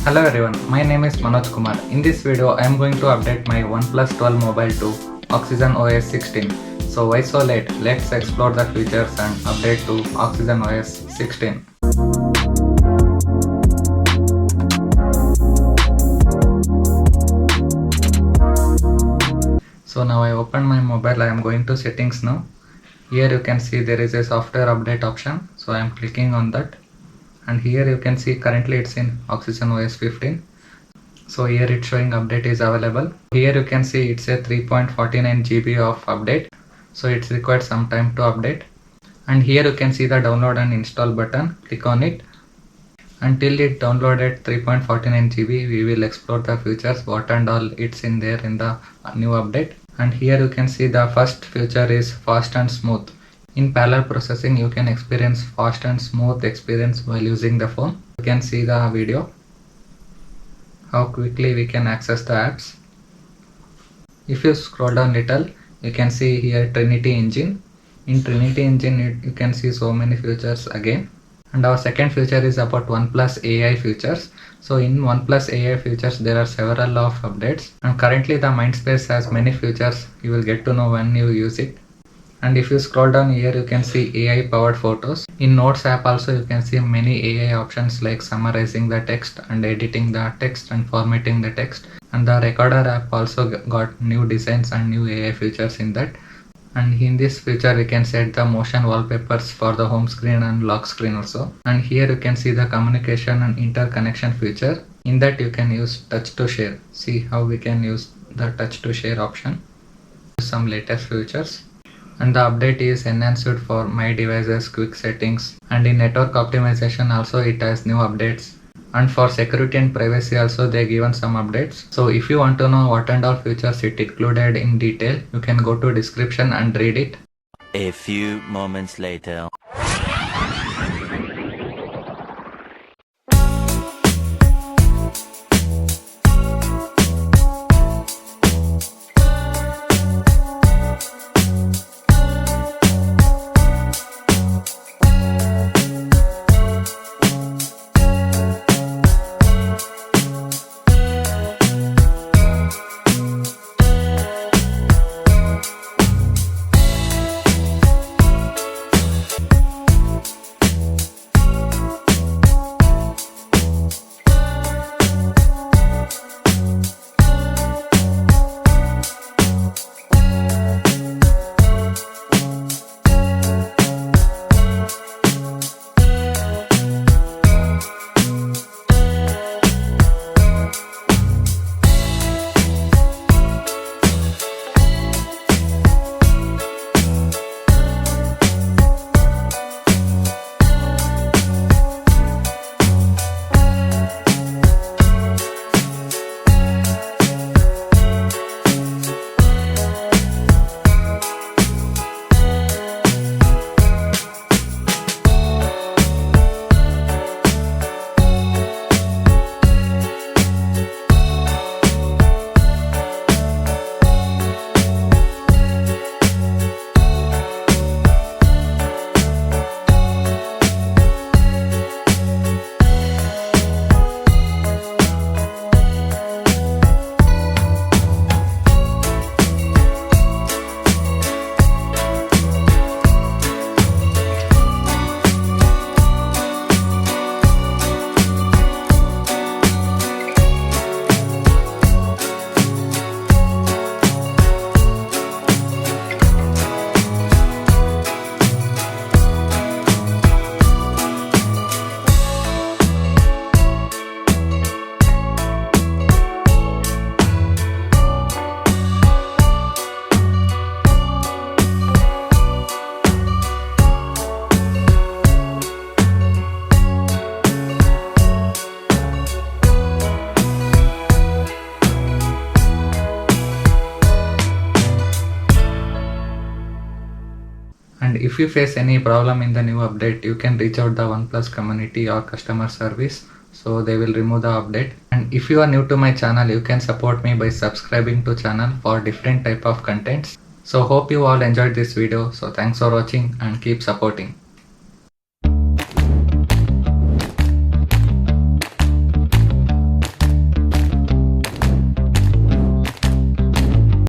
Hello everyone, my name is Manoj Kumar. In this video, I am going to update my OnePlus 12 mobile to OxygenOS 16. So why so late? Let's explore the features and update to OxygenOS 16. So now I open my mobile. I am going to settings now. Here you can see there is a software update option. So I am clicking on that. And here you can see currently it's in OxygenOS 15. So here it's showing update is available. Here you can see it's a 3.49 GB of update. So it's required some time to update. And here you can see the download and install button. Click on it. Until it downloaded 3.49 GB, we will explore the features, what and all it's in there in the new update. And here you can see the first feature is fast and smooth. In parallel processing, you can experience fast and smooth experience while using the phone. You can see the video, how quickly we can access the apps. If you scroll down little, you can see here Trinity Engine. In Trinity Engine, you can see so many features again. And our second feature is about OnePlus AI features. So in OnePlus AI features, there are several of updates. And currently the Mindspace has many features. You will get to know when you use it. And if you scroll down here, you can see AI powered photos. In Notes app also you can see many AI options like summarizing the text and editing the text and formatting the text. And the Recorder app also got new designs and new AI features in that. And in this feature we can set the motion wallpapers for the home screen and lock screen also. And here you can see the communication and interconnection feature. In that you can use touch to share. See how we can use the touch to share option. Some latest features. And the update is enhanced for my devices quick settings, and in network optimization also it has new updates. And for security and privacy also they given some updates. So if you want to know what and all features it included in detail, you can go to description and read it. A few moments later. And if you face any problem in the new update, you can reach out the OnePlus community or customer service. So they will remove the update. And if you are new to my channel, you can support me by subscribing to channel for different type of contents. So hope you all enjoyed this video. So thanks for watching and keep supporting.